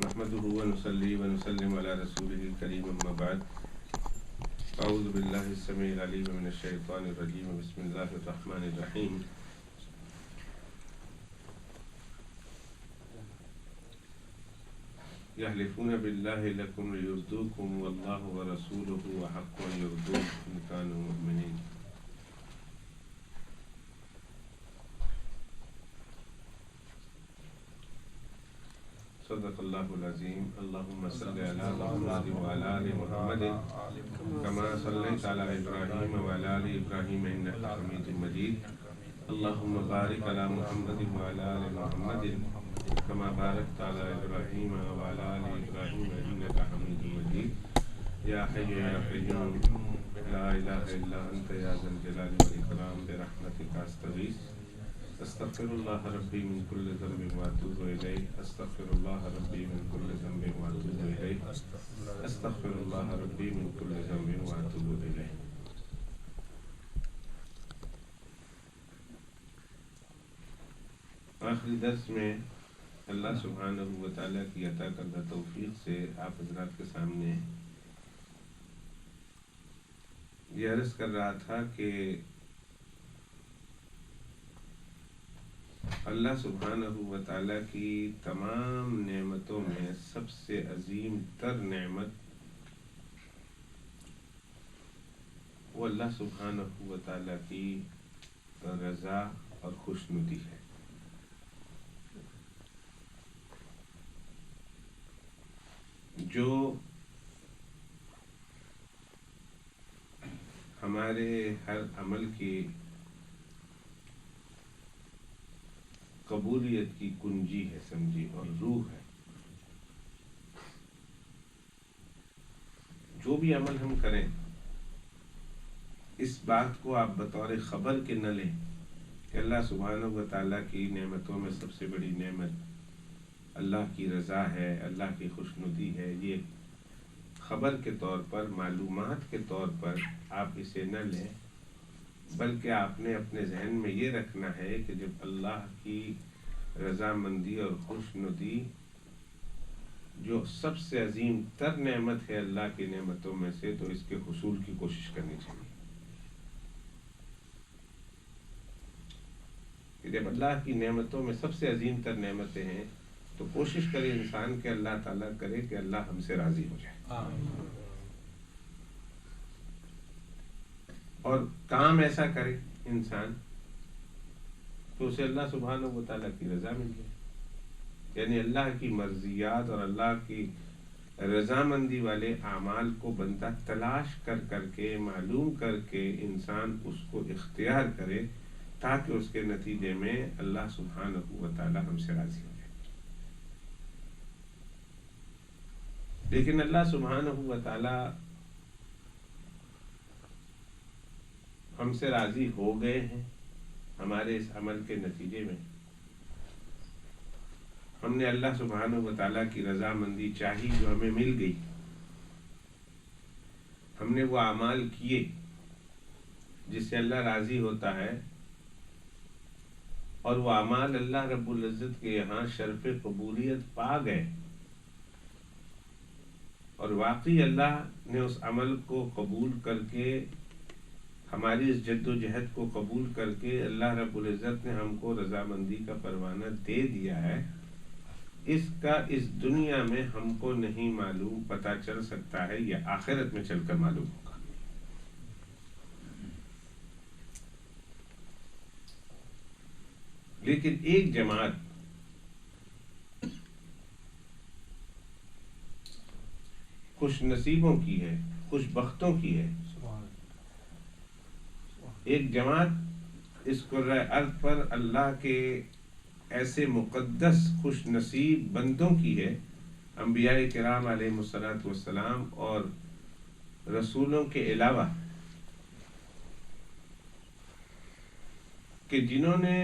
نحمده ونصلي ونسلم على رسوله الكريم أما بعد أعوذ بالله السميع العليم من الشيطان الرجيم بسم الله الرحمن الرحيم يحلفون بالله لكم ليرضوكم والله ورسوله وحق أن يرضوه إن كانوا مؤمنين صدق الله العظيم اللهم صل على محمد وعلى آل محمد كما صليت على إبراهيم وعلى آل إبراهيم إنك حميد مجيد اللهم بارك على محمد وعلى آل محمد كما باركت على إبراهيم وعلى آل إبراهيم إنك حميد مجيد يا حي يا قيوم لا إله إلا أنت يا ذا الجلال والإكرام برحمتك أستغيث استغفر الله ربي من كل ذنب واتوب إليه استغفر الله ربي من كل ذنب واتوب إليه استغفر الله ربي من كل ذنب واتوب إليه. آخری درس میں اللہ سبحانہ و تعالیٰ کی عطا کردہ توفیق سے آپ حضرات کے سامنے یہ عرض کر رہا تھا کہ اللہ سبحانہ و تعالیٰ کی تمام نعمتوں میں سب سے عظیم تر نعمت وہ اللہ سبحانہ و تعالیٰ کی رضا اور خوشنودی ہے. جو ہمارے ہر عمل کی قبولیت کی کنجی ہے سمجھی اور روح ہے. جو بھی عمل ہم کریں اس بات کو آپ بطور خبر کے نہ لیں کہ اللہ سبحانہ و تعالیٰ کی نعمتوں میں سب سے بڑی نعمت اللہ کی رضا ہے، اللہ کی خوشنودی ہے. یہ خبر کے طور پر، معلومات کے طور پر آپ اسے نہ لیں، بلکہ آپ نے اپنے ذہن میں یہ رکھنا ہے کہ جب اللہ کی رضامندی اور خوشنودی جو سب سے عظیم تر نعمت ہے اللہ کی نعمتوں میں سے، تو اس کے حصول کی کوشش کرنی چاہیے. کہ جب اللہ کی نعمتوں میں سب سے عظیم تر نعمتیں ہیں تو کوشش کرے انسان کہ اللہ تعالیٰ کرے کہ اللہ ہم سے راضی ہو جائے. اور کام ایسا کرے انسان تو اسے اللہ سبحانہ و تعالیٰ کی رضا مل جائے. یعنی اللہ کی مرضیات اور اللہ کی رضامندی والے اعمال کو بندہ تلاش کر کر کے، معلوم کر کے انسان اس کو اختیار کرے تاکہ اس کے نتیجے میں اللہ سبحانہ و تعالیٰ ہم سے راضی ہو جائے. لیکن اللہ سبحانہ و تعالیٰ ہم سے راضی ہو گئے ہیں ہمارے اس عمل کے نتیجے میں. ہم نے اللہ سبحانہ و تعالیٰ کی رضامندی چاہی جو ہمیں مل گئی. ہم نے وہ اعمال کیے جس سے اللہ راضی ہوتا ہے، اور وہ اعمال اللہ رب العزت کے یہاں شرف قبولیت پا گئے، اور واقعی اللہ نے اس عمل کو قبول کر کے، ہماری اس جد و جہد کو قبول کر کے اللہ رب العزت نے ہم کو رضامندی کا پروانہ دے دیا ہے. اس کا اس دنیا میں ہم کو نہیں معلوم، پتہ چل سکتا ہے یہ آخرت میں چل کر معلوم ہوگا. لیکن ایک جماعت خوش نصیبوں کی ہے، خوش بختوں کی ہے. ایک جماعت اس کرۂ ارض پر اللہ کے ایسے مقدس خوش نصیب بندوں کی ہے، انبیاء کرام علیہ الصلوۃ والسلام اور رسولوں کے علاوہ، کہ جنہوں نے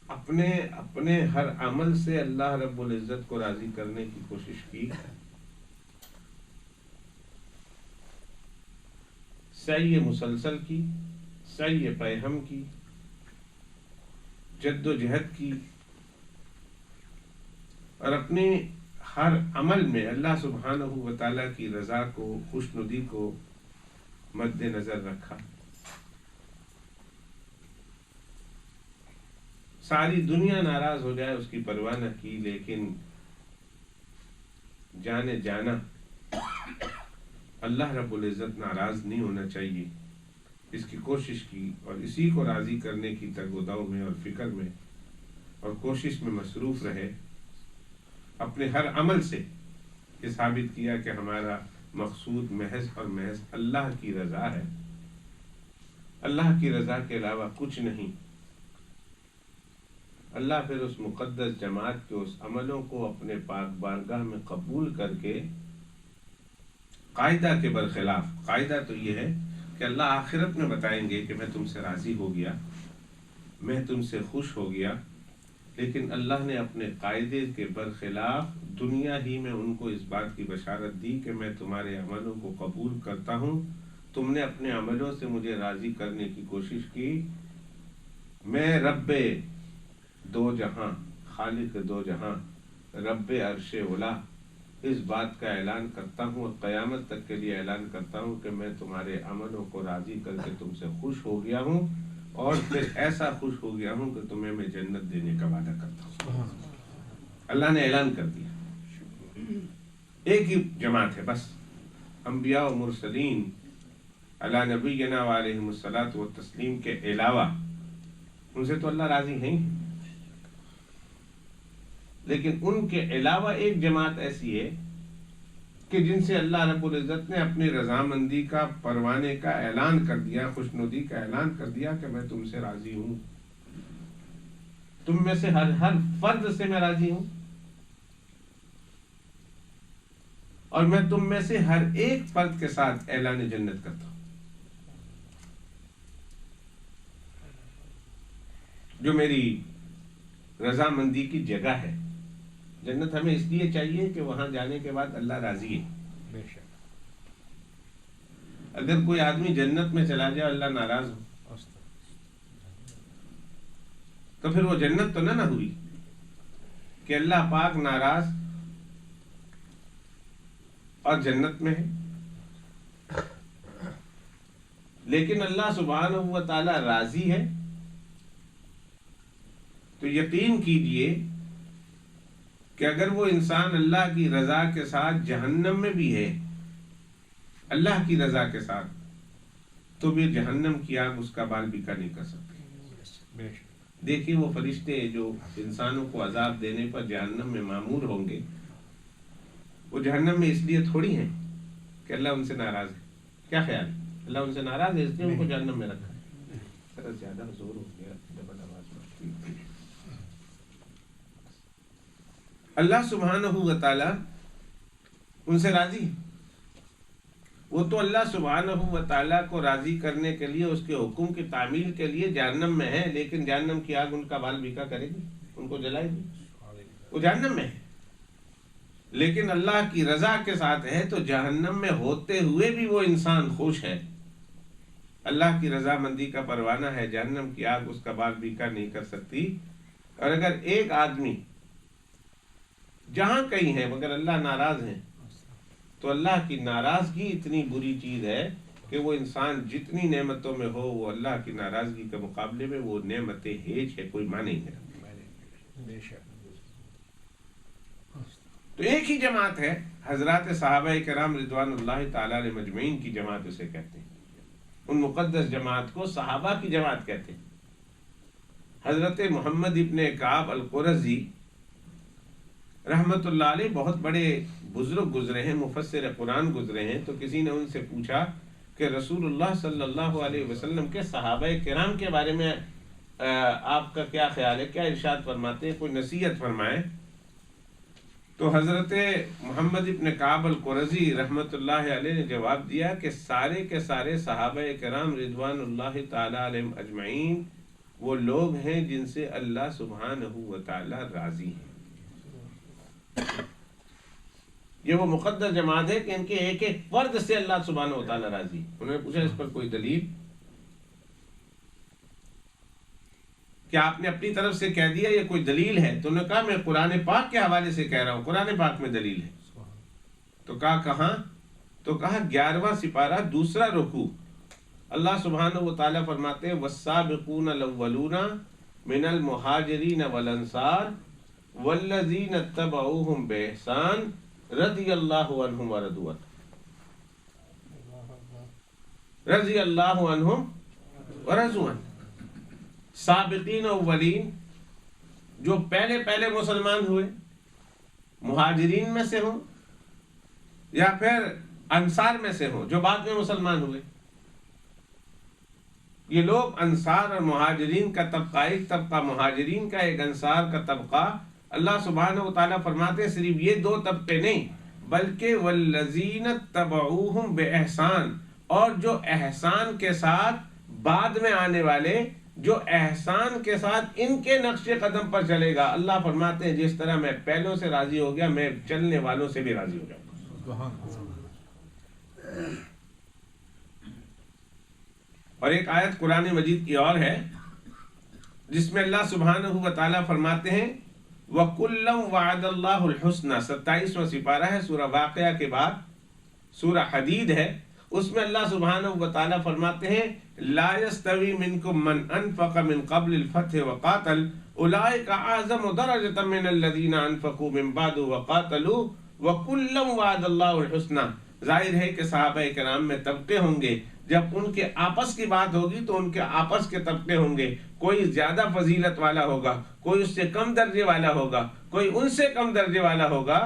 اپنے ہر عمل سے اللہ رب العزت کو راضی کرنے کی کوشش کی. سعی مسلسل کی، سعی پیہم کی، جد و جہد کی، اور اپنے ہر عمل میں اللہ سبحانہ و تعالیٰ کی رضا کو، خوشنودی کو مد نظر رکھا۔ ساری دنیا ناراض ہو جائے اس کی پرواہ نہ کی، لیکن جانے جانا اللہ رب العزت ناراض نہیں ہونا چاہیے، اس کی کوشش کی اور اسی کو راضی کرنے کی تگ و دو میں اور فکر میں اور کوشش میں مصروف رہے۔ اپنے ہر عمل سے یہ ثابت کیا کہ ہمارا مقصود محض اور محض اللہ کی رضا ہے، اللہ کی رضا کے علاوہ کچھ نہیں۔ اللہ پھر اس مقدس جماعت کے اس عملوں کو اپنے پاک بارگاہ میں قبول کر کے قاعدہ کے برخلاف، قاعدہ تو یہ ہے کہ اللہ آخرت میں بتائیں گے کہ میں تم سے راضی ہو گیا، میں تم سے خوش ہو گیا، لیکن اللہ نے اپنے قاعدے کے برخلاف دنیا ہی میں ان کو اس بات کی بشارت دی کہ میں تمہارے عملوں کو قبول کرتا ہوں، تم نے اپنے عملوں سے مجھے راضی کرنے کی کوشش کی، میں رب دو جہاں، خالق دو جہاں، رب عرش اولا اس بات کا اعلان کرتا ہوں اور قیامت تک کے لیے اعلان کرتا ہوں کہ میں تمہارے عملوں کو راضی کر کے تم سے خوش ہو گیا ہوں، اور پھر ایسا خوش ہو گیا ہوں کہ تمہیں میں جنت دینے کا وعدہ کرتا ہوں۔ اللہ نے اعلان کر دیا۔ ایک ہی جماعت ہے بس، انبیاء و مرسلین علی نبینا وعلیہم الصلاۃ والتسلیم کے علاوہ، ان سے تو اللہ راضی ہیں، لیکن ان کے علاوہ ایک جماعت ایسی ہے کہ جن سے اللہ رب العزت نے اپنی رضامندی کا، پروانے کا اعلان کر دیا، خوشنودی کا اعلان کر دیا کہ میں تم سے راضی ہوں، تم میں سے ہر فرد سے میں راضی ہوں، اور میں تم میں سے ہر ایک فرد کے ساتھ اعلان جنت کرتا ہوں۔ جو میری رضامندی کی جگہ ہے، جنت ہمیں اس لیے چاہیے کہ وہاں جانے کے بعد اللہ راضی ہے۔ بے شک۔ اگر کوئی آدمی جنت میں چلا جائے اللہ ناراض ہو تو پھر وہ جنت تو نہ ہوئی کہ اللہ پاک ناراض اور جنت میں ہے، لیکن اللہ سبحانہ و تعالی راضی ہے، تو یقین کیجئے کہ اگر وہ انسان اللہ کی رضا کے ساتھ جہنم میں بھی ہے، اللہ کی رضا کے ساتھ، تو بھی جہنم کی آگ اس کا بال بیکا نہیں کر سکتی۔ دیکھیے وہ فرشتے جو انسانوں کو عذاب دینے پر جہنم میں مامور ہوں گے، وہ جہنم میں اس لیے تھوڑی ہیں کہ اللہ ان سے ناراض ہے۔ کیا خیال ہے؟ اللہ ان سے ناراض ہے اس لیے ان کو جہنم میں رکھا ہے۔ ذرا زیادہ زور ہو گیا، ڈبل آواز میں۔ اللہ سبحانہ و تعالی ان سے راضی ہے، وہ تو اللہ سبحانہ و تعالیٰ کو راضی کرنے کے لیے، اس کے حکم کی تعمیل کے لیے جہنم میں ہے، لیکن جہنم کی آگ ان کا بال بیکا کرے گی، ان کو جلائے گی، وہ جہنم میں ہے، لیکن اللہ کی رضا کے ساتھ ہے، تو جہنم میں ہوتے ہوئے بھی وہ انسان خوش ہے، اللہ کی رضامندی کا پروانہ ہے، جہنم کی آگ اس کا بال بیکا نہیں کر سکتی۔ اور اگر ایک آدمی جہاں کہیں ہے مگر اللہ ناراض ہیں، تو اللہ کی ناراضگی اتنی بری چیز ہے کہ وہ انسان جتنی نعمتوں میں ہو، وہ اللہ کی ناراضگی کے مقابلے میں وہ نعمتیں ہیچ ہے، کوئی معنی نہیں ہے۔ تو ایک ہی جماعت ہے، حضرات صحابہ کرام رضوان اللہ تعالی علیہ مجمعین کی جماعت اسے کہتے ہیں، ان مقدس جماعت کو صحابہ کی جماعت کہتے ہیں۔ حضرت محمد ابن کعب القرظی رحمت اللہ علیہ بہت بڑے بزرگ گزرے ہیں، مفسر قرآن گزرے ہیں، تو کسی نے ان سے پوچھا کہ رسول اللہ صلی اللہ علیہ وسلم کے صحابہ کرام کے بارے میں آپ کا کیا خیال ہے، کیا ارشاد فرماتے ہیں، کوئی نصیحت فرمائے۔ تو حضرت محمد ابن کعب القرظی رحمت اللہ علیہ نے جواب دیا کہ سارے کے سارے صحابہ کرام رضوان اللہ تعالی علیہم اجمعین وہ لوگ ہیں جن سے اللہ سبحانہ و تعالی راضی ہیں۔ یہ وہ مقدس جماعت ہے کہ ان کے ایک ایک فرد سے اللہ سبحانہ و تعالی راضی ہے۔ انہوں نے پوچھا اس پر کوئی دلیل؟ کہ آپ نے اپنی طرف سے کہہ دیا یہ کوئی دلیل ہے؟ تو انہوں نے کہا میں قرآن پاک کے حوالے سے کہہ رہا ہوں، قرآن پاک میں دلیل ہے۔ تو کہا کہاں؟ تو کہا 11واں سپارہ دوسرا رکوع، اللہ سبحانہ و تعالیٰ فرماتے ہیں والسابقون الاولون من المہاجرین والانصار والذین اتبعوہم بإحسان رضی اللہ عنہم ورضوا عنہ، رضی اللہ عنہم ورضوا عنہ۔ سابقین اولین جو پہلے مسلمان ہوئے، مہاجرین میں سے ہوں یا پھر انصار میں سے ہوں جو بعد میں مسلمان ہوئے، یہ لوگ انصار اور مہاجرین کا طبقہ، ایک طبقہ مہاجرین کا، ایک انصار کا طبقہ، اللہ سبحانہ و تعالیٰ فرماتے ہیں صرف یہ دو طبقے نہیں بلکہ والذین اتبعوہم بإحسان، اور جو احسان کے ساتھ بعد میں آنے والے، جو احسان کے ساتھ ان کے نقش قدم پر چلے گا، اللہ فرماتے ہیں جس طرح میں پہلوں سے راضی ہو گیا میں چلنے والوں سے بھی راضی ہو جاؤں گا۔ اور ایک آیت قرآن مجید کی اور ہے جس میں اللہ سبحانہ و تعالیٰ فرماتے ہیں وَكُلًّا وَعَدَ اللَّهُ الْحُسْنَى، 27واں سپارہ ہے، سورہ واقعہ کے بعد سورہ حدید ہے، اس میں اللہ سبحانہ و تعالیٰ فرماتے ہیں لا يستوي منكم من انفق من قبل الفتح وقاتل اولئك اعظم درجة من الذين انفقوا من بعد وقاتلوا وكلا وعد الله الحسنى۔ ظاہر ہے کہ صحابہ کرام میں طبقے ہوں گے، جب ان کے آپس کی بات ہوگی تو ان کے آپس کے طبقے ہوں گے، کوئی زیادہ فضیلت والا ہوگا، کوئی اس سے کم درجے والا ہوگا، کوئی ان سے کم درجے والا ہوگا۔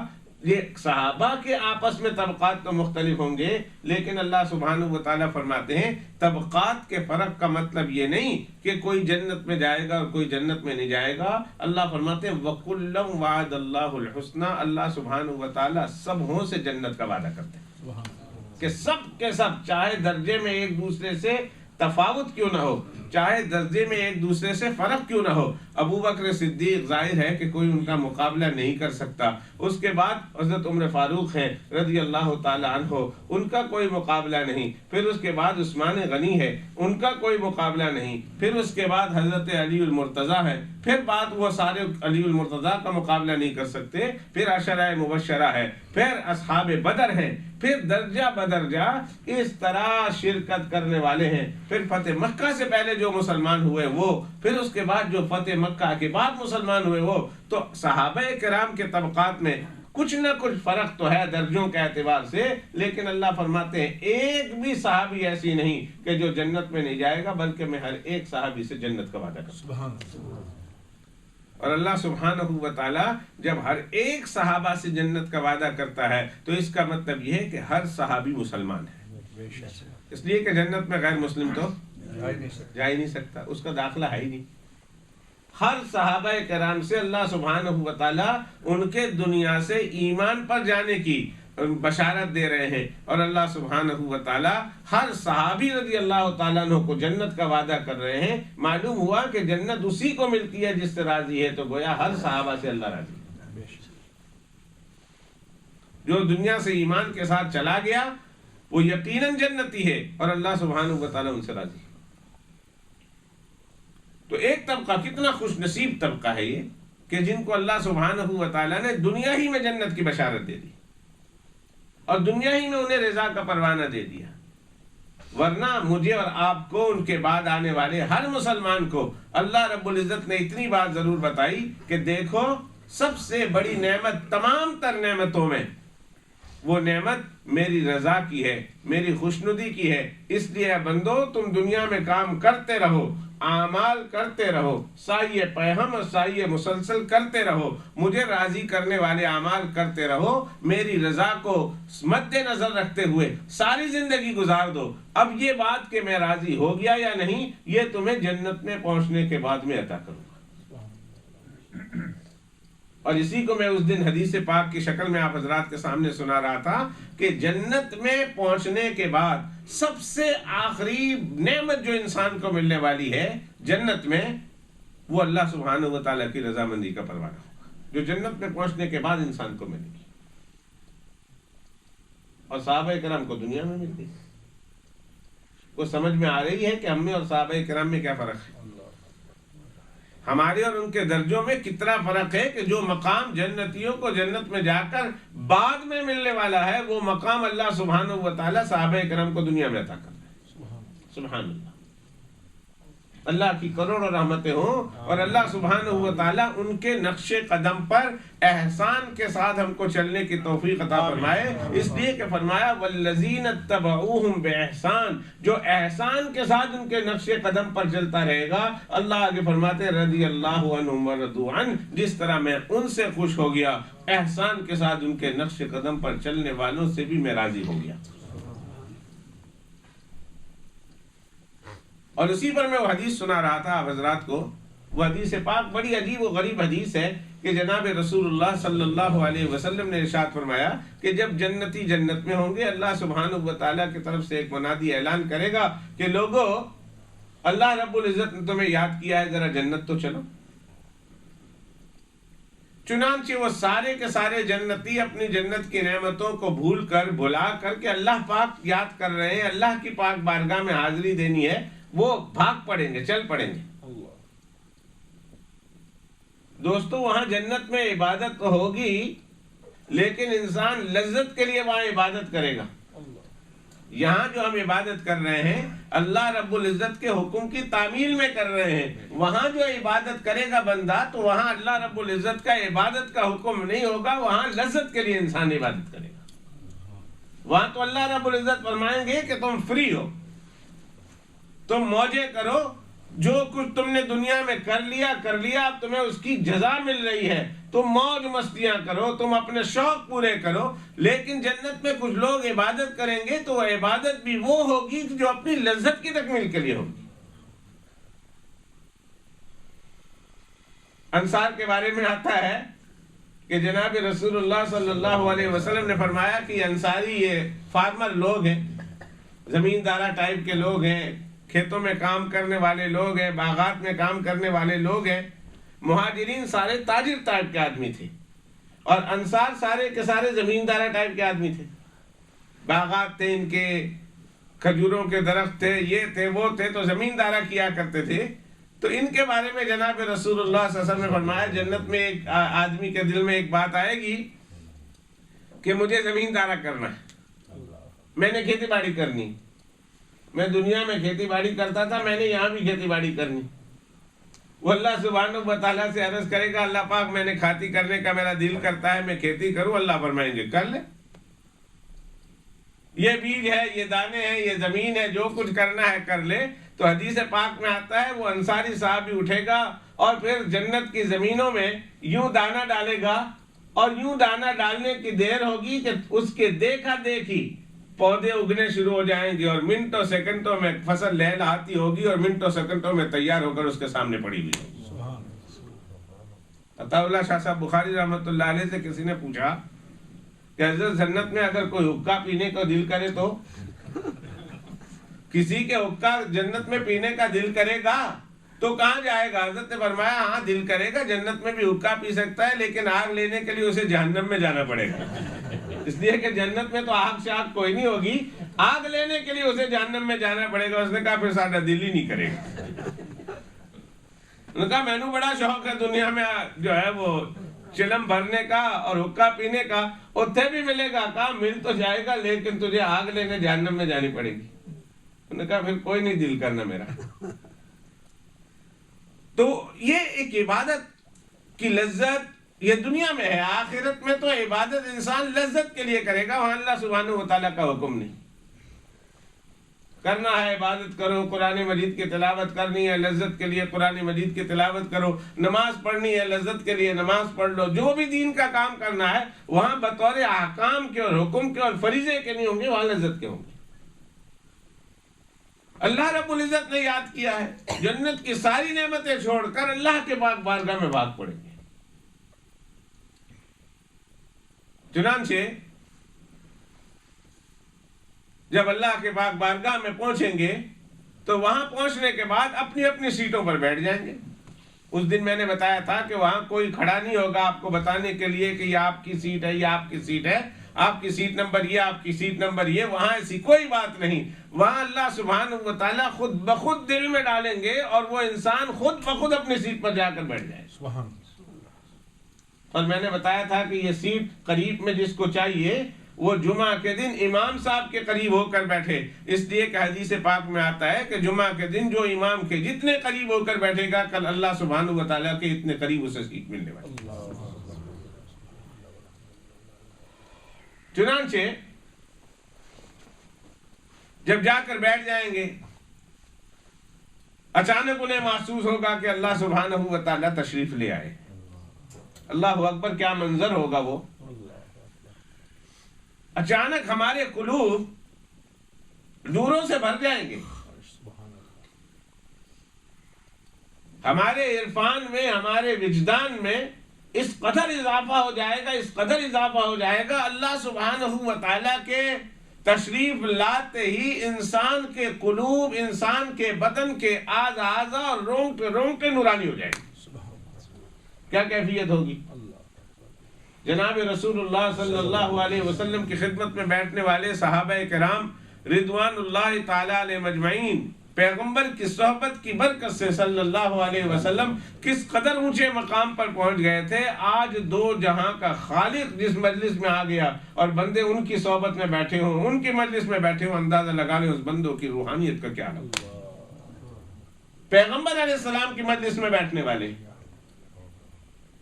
یہ صحابہ کے آپس میں طبقات تو مختلف ہوں گے، لیکن اللہ سبحانہ و تعالیٰ فرماتے ہیں طبقات کے فرق کا مطلب یہ نہیں کہ کوئی جنت میں جائے گا اور کوئی جنت میں نہیں جائے گا۔ اللہ فرماتے ہیں وَكُلًّا وَعَدَ اللَّهُ الْحُسْنَى، اللہ سبحانہ و تعالیٰ سبوں سے جنت کا وعدہ کرتے ہیں کہ سب کے سب، چاہے درجے میں ایک دوسرے سے تفاوت کیوں نہ ہو، چاہے درجے میں ایک دوسرے سے فرق کیوں نہ ہو۔ ابو بکر صدیق ظاہر ہے کہ کوئی ان کا مقابلہ نہیں کر سکتا، اس کے بعد حضرت عمر فاروق ہیں رضی اللہ تعالی عنہ، ان کا کوئی مقابلہ نہیں، پھر اس کے بعد عثمان غنی ہے، ان کا کوئی مقابلہ نہیں، پھر اس کے بعد حضرت علی المرتضیٰ ہے، پھر بعد وہ سارے علی المرتضیٰ کا مقابلہ نہیں کر سکتے، پھر عشرہ مبشرہ ہے، پھر اصحاب بدر ہیں، پھر درجہ بدرجہ اس طرح شرکت کرنے والے ہیں، پھر فتح مکہ سے پہلے جو مسلمان ہوئے وہ، پھر اس کے بعد جو فتح مکہ کے بعد مسلمان ہوئے وہ۔ تو صحابہ کرام کے طبقات میں کچھ نہ کچھ فرق تو ہے درجوں کے اعتبار سے، لیکن اللہ فرماتے ہیں ایک بھی صحابی ایسی نہیں کہ جو جنت میں نہیں جائے گا، بلکہ میں ہر ایک صحابی سے جنت کا وعدہ کرتا ہوں۔ اور اللہ سبحانہ و تعالیٰ جب ہر ایک صحابہ سے جنت کا وعدہ کرتا ہے تو اس کا مطلب یہ ہے کہ ہر صحابی مسلمان ہے، اس لیے کہ جنت میں غیر مسلم تو جا ہی نہیں سکتا، اس کا داخلہ ہے ہی نہیں۔ ہر صحابہ کرام سے اللہ سبحانہ و تعالیٰ ان کے دنیا سے ایمان پر جانے کی بشارت دے رہے ہیں، اور اللہ سبحانہ و تعالیٰ ہر صحابی رضی اللہ تعالیٰ عنہ کو جنت کا وعدہ کر رہے ہیں۔ معلوم ہوا کہ جنت اسی کو ملتی ہے جس سے راضی ہے، تو گویا ہر صحابہ سے اللہ راضی ہے۔ جو دنیا سے ایمان کے ساتھ چلا گیا وہ یقیناً جنتی ہے، اور اللہ سبحانہ و تعالیٰ ان سے راضی ہے۔ تو ایک طبقہ، کتنا خوش نصیب طبقہ ہے یہ کہ جن کو اللہ سبحانہ و تعالیٰ نے دنیا ہی میں جنت کی بشارت دے دی اور دنیا ہی میں انہیں رضا کا پروانہ دے دیا، ورنہ مجھے اور آپ کو، ان کے بعد آنے والے ہر مسلمان کو اللہ رب العزت نے اتنی بات ضرور بتائی کہ دیکھو سب سے بڑی نعمت تمام تر نعمتوں میں وہ نعمت میری رضا کی ہے، میری خوشنودی کی ہے، اس لیے بندو تم دنیا میں کام کرتے رہو، اعمال کرتے رہو، سعی پیہم اور سعی مسلسل کرتے رہو، مجھے راضی کرنے والے اعمال کرتے رہو، میری رضا کو مد نظر رکھتے ہوئے ساری زندگی گزار دو۔ اب یہ بات کہ میں راضی ہو گیا یا نہیں، یہ تمہیں جنت میں پہنچنے کے بعد میں عطا کروں گا۔ اور اسی کو میں اس دن حدیث پاک کی شکل میں آپ حضرات کے سامنے سنا رہا تھا کہ جنت میں پہنچنے کے بعد سب سے آخری نعمت جو انسان کو ملنے والی ہے جنت میں، وہ اللہ سبحانہ و تعالیٰ کی رضامندی کا پروانہ ہوگا، جو جنت میں پہنچنے کے بعد انسان کو ملے گی، اور صحابہ کرام کو دنیا میں ملتی ہے۔ وہ سمجھ میں آ رہی ہے کہ ہم میں اور صحابہ کرام میں کیا فرق ہے؟ ہمارے اور ان کے درجوں میں کتنا فرق ہے کہ جو مقام جنتیوں کو جنت میں جا کر بعد میں ملنے والا ہے، وہ مقام اللہ سبحانہ و تعالیٰ صحابہ کرام کو دنیا میں عطا کر رہے ہیں۔ سبحان اللہ، اللہ کی کروڑوں رحمتیں ہوں، اور اللہ سبحانہ و تعالیٰ ان کے نقش قدم پر احسان کے ساتھ ہم کو چلنے کی توفیق عطا فرمائے۔ اس لیے کہ فرمایا والذین اتبعوہم بإحسان، جو احسان کے ساتھ ان کے نقش قدم پر چلتا رہے گا، اللہ آگے فرماتے رضی اللہ عنہم ورضوا عنہ، جس طرح میں ان سے خوش ہو گیا، احسان کے ساتھ ان کے نقش قدم پر چلنے والوں سے بھی میں راضی ہو گیا۔ اور اسی پر میں وہ حدیث سنا رہا تھا آپ حضرات کو، وہ حدیث پاک بڑی عجیب و غریب حدیث ہے کہ جناب رسول اللہ صلی اللہ علیہ وسلم نے ارشاد فرمایا کہ جب جنتی جنت میں ہوں گے، اللہ سبحانہ و تعالیٰ کی طرف سے ایک منادی اعلان کرے گا کہ لوگوں، اللہ رب العزت نے تمہیں یاد کیا ہے، ذرا جنت تو چلو۔ چنانچہ وہ سارے کے سارے جنتی اپنی جنت کی نعمتوں کو بھلا کر کے اللہ پاک یاد کر رہے ہیں، اللہ کی پاک بارگاہ میں حاضری دینی ہے، وہ بھاگ پڑیں گے، چل پڑیں گے۔ دوستو، وہاں جنت میں عبادت تو ہوگی، لیکن انسان لذت کے لیے وہاں عبادت کرے گا۔ یہاں جو ہم عبادت کر رہے ہیں اللہ رب العزت کے حکم کی تعمیل میں کر رہے ہیں، وہاں جو عبادت کرے گا بندہ تو وہاں اللہ رب العزت کا عبادت کا حکم نہیں ہوگا، وہاں لذت کے لیے انسان عبادت کرے گا۔ وہاں تو اللہ رب العزت فرمائیں گے کہ تم فری ہو، تم موجیں کرو، جو کچھ تم نے دنیا میں کر لیا اب تمہیں اس کی جزا مل رہی ہے، تم موج مستیاں کرو، تم اپنے شوق پورے کرو۔ لیکن جنت میں کچھ لوگ عبادت کریں گے تو وہ عبادت بھی وہ ہوگی جو اپنی لذت کی تکمیل کے لیے ہوگی۔ انصار کے بارے میں آتا ہے کہ جناب رسول اللہ صلی اللہ علیہ وسلم نے فرمایا کہ انصاری یہ فارمر لوگ ہیں، زمیندارہ ٹائپ کے لوگ ہیں، کھیتوں میں کام کرنے والے لوگ ہیں، باغات میں کام کرنے والے لوگ ہیں۔ مہاجرین سارے تاجر ٹائپ کے آدمی تھے، اور انصار سارے کے سارے زمیندارہ ٹائپ کے آدمی تھے۔ باغات تھے ان کے، کھجوروں کے درخت تھے، یہ تھے وہ تھے، تو زمیندارہ کیا کرتے تھے۔ تو ان کے بارے میں جناب رسول اللہ صلی اللہ علیہ وسلم نے فرمایا جنت میں ایک آدمی کے دل میں ایک بات آئے گی کہ مجھے زمیندارہ کرنا ہے، میں نے کھیتی باڑی کرنی، میں دنیا میں کھیتی باڑی کرتا تھا، میں نے یہاں بھی کھیتی باڑی کرنی۔ وہ اللہ سبحانہ و تعالیٰ سے عرض کرے گا اللہ پاک میں نے کھاتی کرنے کا میرا دل کرتا ہے، میں کھیتی کروں۔ اللہ فرمائیں گے کر لے، یہ بیج ہے، یہ دانے ہیں، یہ زمین ہے، جو کچھ کرنا ہے کر لے۔ تو حدیث پاک میں آتا ہے وہ انصاری صاحب بھی اٹھے گا اور پھر جنت کی زمینوں میں یوں دانہ ڈالے گا، اور یوں دانہ ڈالنے کی دیر ہوگی کہ اس کے دیکھا دیکھی پودے اگنے شروع ہو جائیں گے، اور منٹوں سیکنڈوں میں فصل لہلہاتی ہوگی، اور منٹوں سیکنڈوں میں تیار ہو کر اس کے سامنے پڑی ہوئی ہوگی۔ عطا اللہ شاہ صاحب بخاری رحمۃ اللہ علیہ سے کسی نے پوچھا کہ حضرت جنت میں اگر کوئی حقہ پینے کا دل کرے تو؟ کسی کے حقہ جنت میں پینے کا دل کرے گا تو کہاں جائے گا؟ حضرت نے فرمایا ہاں دل کرے گا، جنت میں بھی حقہ پی سکتا ہے، لیکن آگ لینے کے لیے اسے جہنم میں جانا پڑے گا، اس لیے کہ جنت میں تو آگ سے آگ کوئی نہیں ہوگی، آگ لینے کے لیے اسے جہنم میں جانا پڑے گا۔ اس نے کہا پھر سارا دل ہی نہیں کرے گا۔ انہوں نے کہا میں نے بڑا شوق ہے دنیا میں جو ہے وہ چلم بھرنے کا اور حقہ پینے کا، اتنے بھی ملے گا، کہا مل تو جائے گا لیکن تجھے آگ لینے جہنم میں جانی پڑے گی۔ انہوں نے کہا پھر کوئی نہیں دل کرنا میرا۔ تو یہ ایک عبادت کی لذت یہ دنیا میں ہے، آخرت میں تو عبادت انسان لذت کے لیے کرے گا، وہاں اللہ سبحانہ و تعالیٰ کا حکم نہیں۔ کرنا ہے عبادت کرو، قرآن مجید کی تلاوت کرنی ہے لذت کے لیے قرآن مجید کی تلاوت کرو، نماز پڑھنی ہے لذت کے لیے نماز پڑھ لو، جو بھی دین کا کام کرنا ہے وہاں بطور احکام کے اور حکم کے اور فریضے کے نہیں ہوں گے، وہاں لذت کے ہوں گے۔ اللہ رب العزت نے یاد کیا ہے، جنت کی ساری نعمتیں چھوڑ کر اللہ کے پاک بارگاہ میں بھاگ پڑیں گے۔ چنانچہ جب اللہ کے پاک بارگاہ میں پہنچیں گے تو وہاں پہنچنے کے بعد اپنی اپنی سیٹوں پر بیٹھ جائیں گے۔ اس دن میں نے بتایا تھا کہ وہاں کوئی کھڑا نہیں ہوگا آپ کو بتانے کے لیے کہ یہ آپ کی سیٹ ہے، یہ آپ کی سیٹ ہے۔ آپ کی سیٹ نمبر یہ، آپ کی سیٹ نمبر یہ، وہاں ایسی کوئی بات نہیں. وہاں اللہ سبحانہ و تعالیٰ خود بخود دل میں ڈالیں گے اور وہ انسان خود بخود اپنی سیٹ پر جا کر بیٹھ جائے. سبحان. اور میں نے بتایا تھا کہ یہ سیٹ قریب میں جس کو چاہیے وہ جمعہ کے دن امام صاحب کے قریب ہو کر بیٹھے، اس لیے کہ حدیث پاک میں آتا ہے کہ جمعہ کے دن جو امام کے جتنے قریب ہو کر بیٹھے گا کل اللہ سبحانہ و تعالیٰ کے اتنے قریب اسے سیٹ ملنے والی. چنانچہ جب جا کر بیٹھ جائیں گے اچانک انہیں محسوس ہوگا کہ اللہ سبحانہ و تعالیٰ تشریف لے آئے. اللہ اکبر، کیا منظر ہوگا وہ. اچانک ہمارے قلوب نوروں سے بھر جائیں گے، ہمارے عرفان میں، ہمارے وجدان میں اس قدر اضافہ ہو جائے گا، اس قدر اضافہ ہو جائے گا، اللہ سبحانہ و تعالیٰ کے تشریف لاتے ہی انسان کے قلوب، انسان کے بدن کے اعضاء اور رونگٹے نورانی ہو جائیں گے. کیا کیفیت ہوگی؟ جناب رسول اللہ صلی اللہ علیہ وسلم کی خدمت میں بیٹھنے والے صحابہ کرام رضوان اللہ تعالی علیہ مجمعین پیغمبر کی صحبت کی برکت سے صلی اللہ علیہ وسلم کس قدر اونچے مقام پر پہنچ گئے تھے. آج دو جہاں کا خالق جس مجلس میں آ گیا اور بندے ان کی صحبت میں بیٹھے ہوں، ان کی مجلس میں بیٹھے ہوں، اندازہ لگا لیں اس بندوں کی روحانیت کا کیا حال. پیغمبر علیہ السلام کی مجلس میں بیٹھنے والے،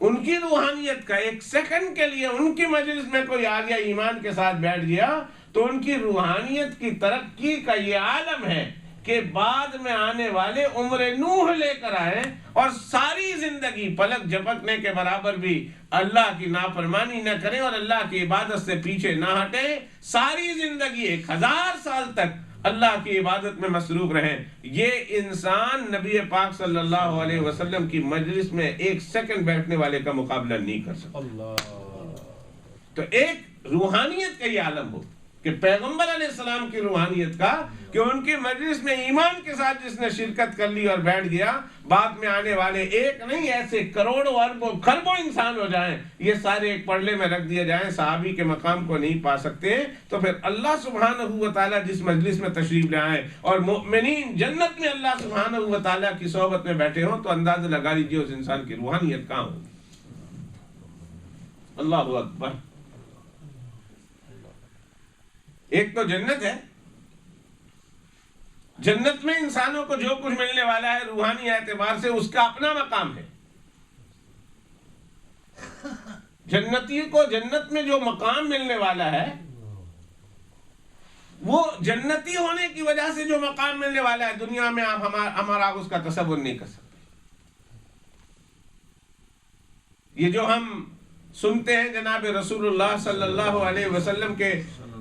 ان کی روحانیت کا ایک سیکنڈ کے لیے ان کی مجلس میں کوئی آ گیا ایمان کے ساتھ بیٹھ گیا تو ان کی روحانیت کی ترقی کا یہ عالم ہے کہ بعد میں آنے والے عمر نوح لے کر آئے اور ساری زندگی پلک جھپکنے کے برابر بھی اللہ کی نافرمانی نہ کریں اور اللہ کی عبادت سے پیچھے نہ ہٹیں. ساری زندگی 1000 سال تک اللہ کی عبادت میں مصروف رہیں. یہ انسان نبی پاک صلی اللہ علیہ وسلم کی مجلس میں ایک سیکنڈ بیٹھنے والے کا مقابلہ نہیں کر سکتا. تو ایک روحانیت کا یہ عالم ہو کہ پیغمبر علیہ السلام کی روحانیت کا کہ ان کی مجلس میں ایمان کے ساتھ جس نے شرکت کر لی اور بیٹھ گیا، بعد میں آنے والے ایک نہیں ایسے کروڑوں اربوں کھربوں انسان ہو جائیں، یہ سارے ایک پڑلے میں رکھ دیے جائیں، صحابی کے مقام کو نہیں پا سکتے. تو پھر اللہ سبحانہ و تعالیٰ جس مجلس میں تشریف لے آئے اور مؤمنین جنت میں اللہ سبحانہ و تعالیٰ کی صحبت میں بیٹھے ہوں تو اندازہ لگا لیجیے اس انسان کی روحانیت کہاں ہوگی. اللہ اکبر. ایک تو جنت ہے، جنت میں انسانوں کو جو کچھ ملنے والا ہے روحانی اعتبار سے اس کا اپنا مقام ہے. جنتی کو جنت میں جو مقام ملنے والا ہے وہ جنتی ہونے کی وجہ سے جو مقام ملنے والا ہے دنیا میں آپ ہمارا اس کا تصور نہیں کر سکتے. یہ جو ہم سنتے ہیں جناب رسول اللہ صلی اللہ علیہ وسلم کے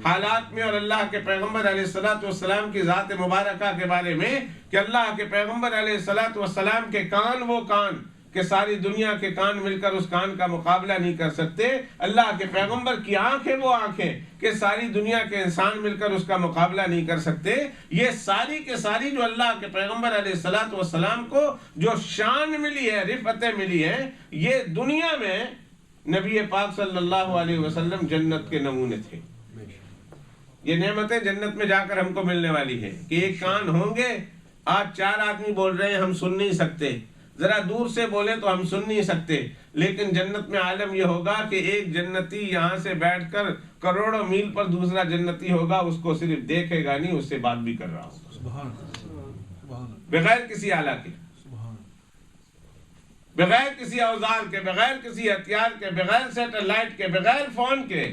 حالات میں اور اللہ کے پیغمبر علیہ السلام کی ذات مبارکہ کے بارے میں کہ اللہ کے پیغمبر علیہ السلام کے کان وہ کان کہ ساری دنیا کے کان مل کر اس کان کا مقابلہ نہیں کر سکتے، اللہ کے پیغمبر کی آنکھیں وہ آنکھیں کہ ساری دنیا کے انسان مل کر اس کا مقابلہ نہیں کر سکتے. یہ ساری کے ساری جو اللہ کے پیغمبر علیہ السلام کو جو شان ملی ہے، رفعتیں ملی ہیں، یہ دنیا میں نبی پاک صلی اللہ علیہ وسلم جنت کے نمونے تھے. یہ نعمتیں جنت میں جا کر ہم کو ملنے والی ہے کہ ایک کان ہوں گے. آج 4 آدمی بول رہے ہیں ہم سن نہیں سکتے، ذرا دور سے بولے تو ہم سن نہیں سکتے، لیکن جنت میں عالم یہ ہوگا کہ ایک جنتی یہاں سے بیٹھ کر کروڑوں میل پر دوسرا جنتی ہوگا، اس کو صرف دیکھے گا نہیں، اس سے بات بھی کر رہا ہوگا بغیر کسی آلہ کے، بغیر کسی اوزار کے، بغیر کسی ہتھیار کے، بغیر سیٹلائٹ کے، بغیر فون کے،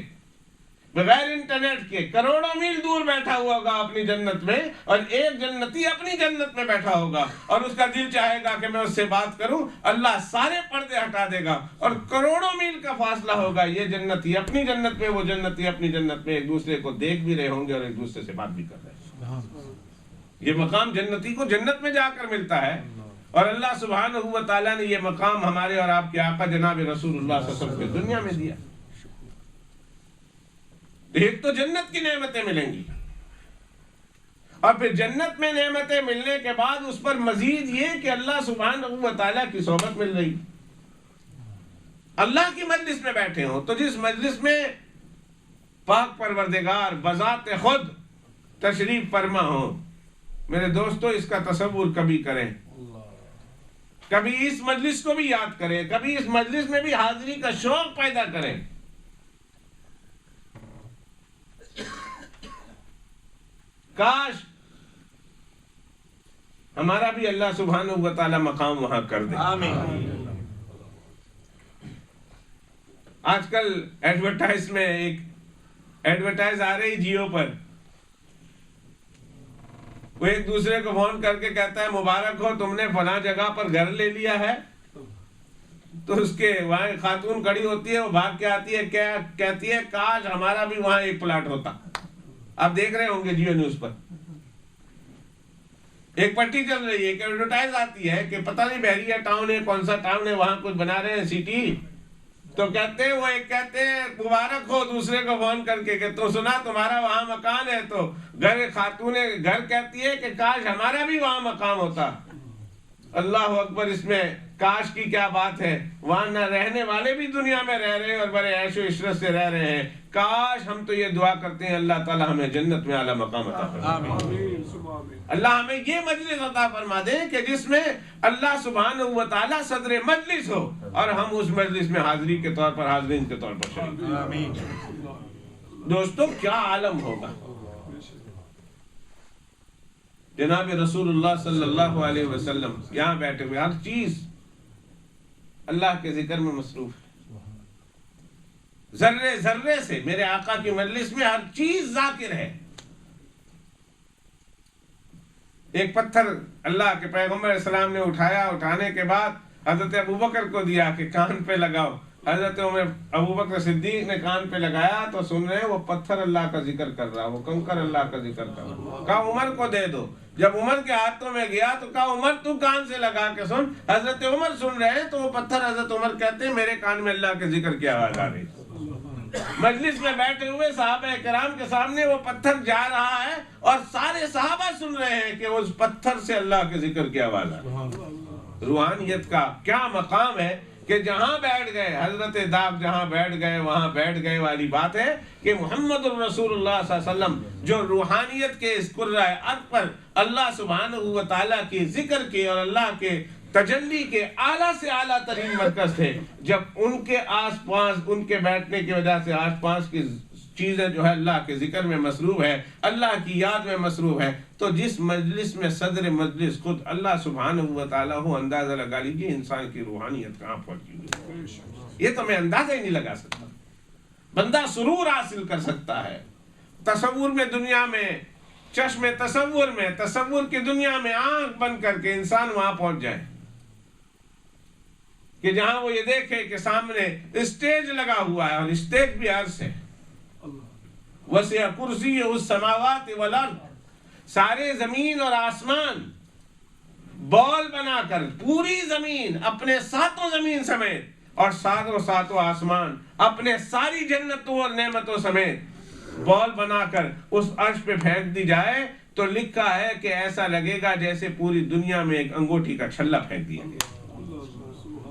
بغیر انٹرنیٹ کے کروڑوں میل دور بیٹھا ہوا ہوگا اپنی جنت میں، اور ایک جنتی اپنی جنت میں بیٹھا ہوگا اور اس کا دل چاہے گا کہ میں اس سے بات کروں، اللہ سارے پردے ہٹا دے گا اور کروڑوں میل کا فاصلہ ہوگا. یہ جنتی اپنی جنت میں، وہ جنتی اپنی جنت میں، ایک دوسرے کو دیکھ بھی رہے ہوں گے اور ایک دوسرے سے بات بھی کر رہے ہیں. یہ مقام جنتی کو جنت میں جا کر ملتا ہے اور اللہ سبحانہ و تعالیٰ نے یہ مقام ہمارے اور آپ کے آقا جناب رسول اللہ صلی اللہ علیہ وسلم کو دنیا میں دیا. ایک تو جنت کی نعمتیں ملیں گی اور پھر جنت میں نعمتیں ملنے کے بعد اس پر مزید یہ کہ اللہ سبحانہ و تعالیٰ کی صحبت مل رہی، اللہ کی مجلس میں بیٹھے ہوں. تو جس مجلس میں پاک پروردگار بذات خود تشریف فرما ہو۔ میرے دوستو اس کا تصور کبھی کریں، کبھی اس مجلس کو بھی یاد کریں، کبھی اس مجلس میں بھی حاضری کا شوق پیدا کریں۔ کاش ہمارا بھی اللہ سبحانہ و تعالی مقام وہاں کر دے۔ آمین۔ آج کل ایڈورٹائز میں ایک ایڈورٹائز آ رہی جیو پر، وہ ایک دوسرے کو فون کر کے کہتا ہے مبارک ہو تم نے فلاں جگہ پر گھر لے لیا ہے، تو اس کے وہاں خاتون کھڑی ہوتی ہے، وہ بھاگ کے آتی ہے، کیا کہتی ہے کاش ہمارا بھی وہاں ایک پلاٹ ہوتا۔ آپ دیکھ رہے ہوں گے جیو نیوز پر ایک پٹی چل رہی ہے، ایک ایڈورٹائز آتی ہے کہ پتہ نہیں بحریہ ٹاؤن ہے، کون سا ٹاؤن ہے، وہاں کچھ بنا رہے ہیں سٹی، تو کہتے ہیں وہ ایک کہتے ہیں مبارک ہو دوسرے کو فون کر کے کہ تو سنا تمہارا وہاں مکان ہے، تو گھر خاتون گھر کہتی ہے کہ کاش ہمارا بھی وہاں مقام ہوتا۔ اللہ اکبر، اس میں کاش کی کیا بات ہے، وہاں نہ رہنے والے بھی دنیا میں رہ رہے ہیں اور بڑے عیش و عشرت سے رہ رہے ہیں۔ کاش ہم تو یہ دعا کرتے ہیں اللہ تعالی ہمیں جنت میں اعلیٰ مقام عطا فرمائے، اللہ ہمیں یہ مجلس عطا فرما دے کہ جس میں اللہ سبحانہ و تعالی صدر مجلس ہو اور ہم اس مجلس میں حاضری کے طور پر حاضرین کے طور پر شریک ہوں۔ دوستو کیا عالم ہوگا۔ جناب رسول اللہ صلی اللہ علیہ وسلم یہاں بیٹھے ہوئے، ہر چیز اللہ کے ذکر میں مصروف ہے، ذرے ذرے سے میرے آقا کی مجلس میں ہر چیز ذاکر ہے۔ ایک پتھر اللہ کے پیغمبر علیہ السلام نے اٹھایا، اٹھانے کے بعد حضرت ابوبکر کو دیا کہ کان پہ لگاؤ، حضرت ابوبکر صدیق نے کان پہ لگایا تو سن رہے ہیں وہ پتھر اللہ کا ذکر کر رہا، وہ کنکر اللہ کا ذکر کر رہا، کہا عمر کو دے دو۔ جب عمر کے ہاتھوں میں گیا تو کہا عمر تو کان سے لگا کے سن، حضرت عمر سن رہے ہیں تو وہ پتھر حضرت عمر کہتے ہیں میرے کان میں اللہ کے ذکر کی آواز آ رہی۔ مجلس میں بیٹھے ہوئے صحابہ کرام کے سامنے وہ پتھر جا رہا ہے اور سارے صحابہ سن رہے ہیں کہ اس پتھر سے اللہ کے ذکر کی آواز آ رہی۔ روحانیت کا کیا مقام ہے کہ جہاں بیٹھ گئے، حضرت داغ جہاں بیٹھ گئے وہاں بیٹھ گئے والی بات ہے کہ محمد الرسول اللہ صلی اللہ علیہ وسلم جو روحانیت کے اس قرۂ ارض پر اللہ سبحانہ و تعالیٰ کی ذکر کے اور اللہ کے تجلی کے اعلیٰ سے اعلیٰ ترین مرکز تھے، جب ان کے آس پاس ان کے بیٹھنے کی وجہ سے آس پاس کی چیزیں جو ہے اللہ کے ذکر میں مصروف ہے، اللہ کی یاد میں مصروف ہے، تو جس مجلس میں صدر مجلس خود اللہ سبحانہ و تعالیٰ ہو، اندازہ لگا لیجیے انسان کی روحانیت کہاں پہنچی ہوئی۔ یہ تو میں اندازہ ہی نہیں لگا سکتا۔ بندہ سرور حاصل کر سکتا ہے تصور میں، دنیا میں، چشم تصور میں، تصور کی دنیا میں آنکھ بند کر کے انسان وہاں پہنچ جائے کہ جہاں وہ یہ دیکھے کہ سامنے اسٹیج لگا ہوا ہے اور اسٹیج بھی عرش ہے، وسع کرسی السماوات والارض، سارے زمین اور آسمان بال بنا کر پوری زمین اپنے ساتوں زمین سمیت اور ساتوں آسمان اپنے ساری جنتوں اور نعمتوں سمیت بال بنا کر اس عرش پہ پھینک دی جائے تو لکھا ہے کہ ایسا لگے گا جیسے پوری دنیا میں ایک انگوٹھی کا چھلا پھینک دیا گیا۔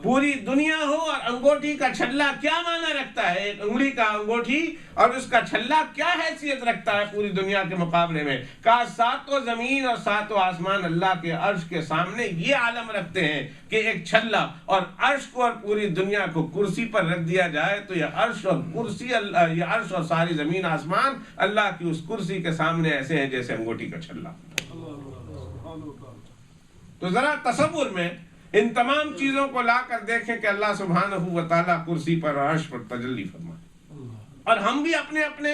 پوری دنیا ہو اور انگوٹھی کا چھلا کیا معنی رکھتا ہے، ایک انگلی کا انگوٹھی اور اس کا چھلا کیا حیثیت رکھتا ہے پوری دنیا کے مقابلے میں۔ کہا ساتوں زمین اور ساتوں آسمان اللہ کے عرش کے سامنے یہ عالم رکھتے ہیں کہ ایک چھلا اور عرش کو اور پوری دنیا کو کرسی پر رکھ دیا جائے تو یہ عرش اور کرسی یہ عرش اور ساری زمین آسمان اللہ کی اس کرسی کے سامنے ایسے ہیں جیسے انگوٹھی کا چھلا۔ تو ذرا تصور میں ان تمام چیزوں کو لا کر دیکھیں کہ اللہ سبحانہ و تعالیٰ کرسی پر اور عرش پر تجلی فرمائے، اور ہم بھی اپنے اپنے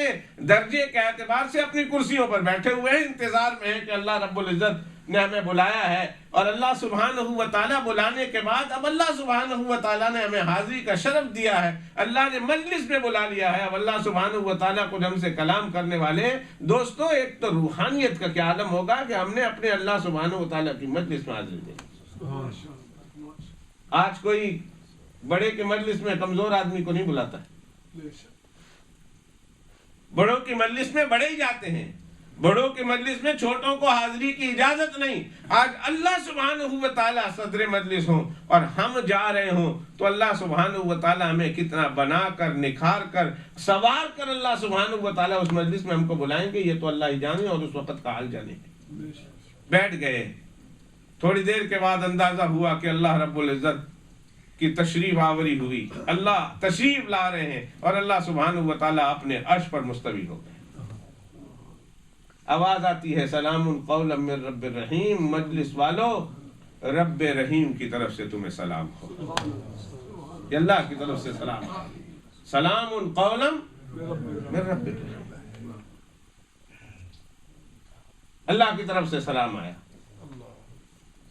درجے کے اعتبار سے اپنی کرسیوں پر بیٹھے ہوئے ہیں، انتظار میں ہیں کہ اللہ رب العزت نے ہمیں بلایا ہے، اور اللہ سبحانہ و تعالیٰ بلانے کے بعد اب اللہ سبحانہ و تعالیٰ نے ہمیں حاضری کا شرف دیا ہے، اللہ نے مجلس میں بلا لیا ہے، اب اللہ سبحانہ و تعالیٰ کو ہم سے کلام کرنے والے ہیں۔ دوستو ایک تو روحانیت کا کیا عالم ہوگا کہ ہم نے اپنے اللہ سبحانہ و تعالیٰ کی مجلس میں حاضری دی۔ آج کوئی بڑے کے مجلس میں کمزور آدمی کو نہیں بلاتا ہے، بڑوں کی مجلس میں بڑے ہی جاتے ہیں، بڑوں کی مجلس میں چھوٹوں کو حاضری کی اجازت نہیں۔ آج اللہ سبحانہ و تعالیٰ صدر مجلس ہوں اور ہم جا رہے ہوں تو اللہ سبحانہ و تعالیٰ ہمیں کتنا بنا کر، نکھار کر، سوار کر اللہ سبحانہ و تعالیٰ اس مجلس میں ہم کو بلائیں گے، یہ تو اللہ ہی جانے اور اس وقت کا حال جانے۔ بیٹھ گئے، تھوڑی دیر کے بعد اندازہ ہوا کہ اللہ رب العزت کی تشریف آوری ہوئی، اللہ تشریف لا رہے ہیں اور اللہ سبحانہ و تعالیٰ اپنے عرش پر مستوی ہو گئے۔ آواز آتی ہے سلام قولا من رب الرحیم، مجلس والو رب رحیم کی طرف سے تمہیں سلام ہو، یہ اللہ کی طرف سے سلام، سلام قولا من رب الرحیم، اللہ کی طرف سے سلام آیا۔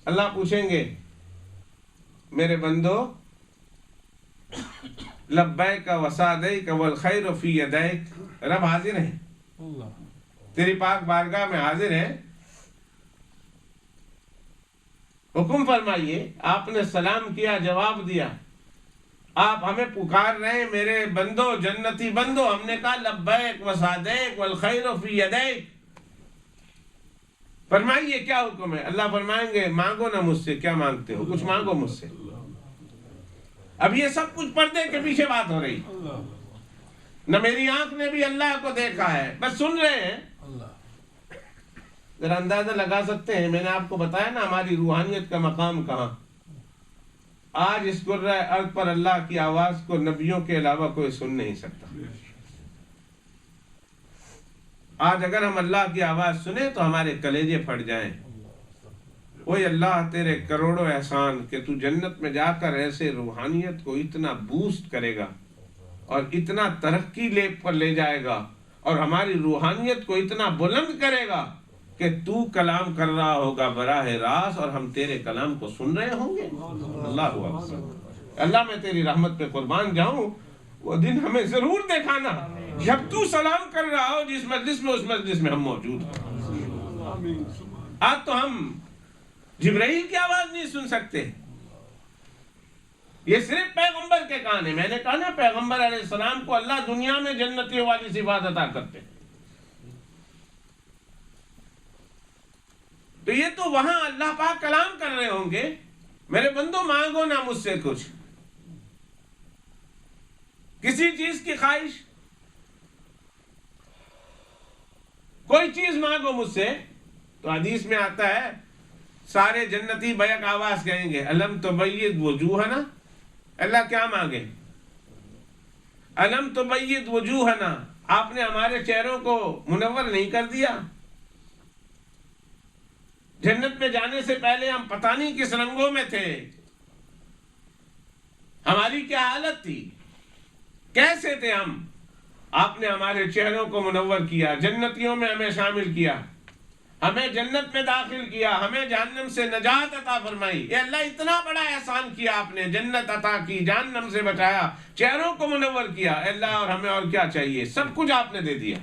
اللہ پوچھیں گے میرے بندو لبیک وسعدیک والخیر فی یدیک، رب حاضر ہیں، تیری پاک بارگاہ میں حاضر ہیں، حکم فرمائیے۔ آپ نے سلام کیا، جواب دیا، آپ ہمیں پکار رہے ہیں میرے بندو، جنتی بندو، ہم نے کہا لبیک وسعدیک والخیر فی یدیک، فرمائیے کیا حکم ہے؟ اللہ فرمائیں گے مانگو نا مجھ سے، کیا مانگتے ہو؟ کچھ مانگو مجھ سے۔ اب یہ سب کچھ پردے کے پیچھے بات ہو رہی، نہ میری آنکھ نے بھی اللہ کو دیکھا ہے، بس سن رہے ہیں۔ ذرا اندازہ لگا سکتے ہیں، میں نے آپ کو بتایا نا ہماری روحانیت کا مقام کہاں۔ آج اس کرۂ ارض پر اللہ کی آواز کو نبیوں کے علاوہ کوئی سن نہیں سکتا۔ آج اگر ہم اللہ کی آواز سنیں تو ہمارے کلیجے پھٹ جائیں۔ اوہ اللہ تیرے کروڑوں احسان کہ تو جنت میں جا کر ایسے روحانیت کو اتنا بوسٹ کرے گا اور اتنا ترقی پر لے جائے گا اور ہماری روحانیت کو اتنا بلند کرے گا کہ تو کلام کر رہا ہوگا براہ راست اور ہم تیرے کلام کو سن رہے ہوں گے۔ اللہ اکبر۔ اللہ میں تیری رحمت پہ قربان جاؤں، وہ دن ہمیں ضرور دکھانا جب تو سلام کر رہا ہو جس مجلس میں، اس مجلس میں ہم موجود ہیں۔ آج تو ہم جبرائیل کی آواز نہیں سن سکتے، یہ صرف پیغمبر کے کان ہے۔ میں نے کہا نا پیغمبر علیہ السلام کو اللہ دنیا میں جنتیوں والی صفات عطا کرتے، تو یہ تو وہاں اللہ پاک کلام کر رہے ہوں گے، میرے بندو مانگو نا مجھ سے کچھ، کسی چیز کی خواہش، کوئی چیز مانگو مجھ سے۔ تو حدیث میں آتا ہے سارے جنتی بیک آواز کہیں گے الم تبید وجوہنا، اللہ کیا مانگے؟ الم تبید وجوہنا، آپ نے ہمارے چہروں کو منور نہیں کر دیا؟ جنت میں جانے سے پہلے ہم پتہ نہیں کس رنگوں میں تھے، ہماری کیا حالت تھی، کیسے تھے ہم؟ آپ نے ہمارے چہروں کو منور کیا، جنتیوں میں ہمیں شامل کیا، ہمیں جنت میں داخل کیا، ہمیں جہنم سے نجات عطا فرمائی۔ اے اللہ اتنا بڑا احسان کیا آپ نے، جنت عطا کی، جہنم سے بچایا، چہروں کو منور کیا۔ اے اللہ اور ہمیں اور کیا چاہیے؟ سب کچھ آپ نے دے دیا۔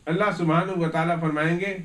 اللہ سبحانہ و تعالیٰ فرمائیں گے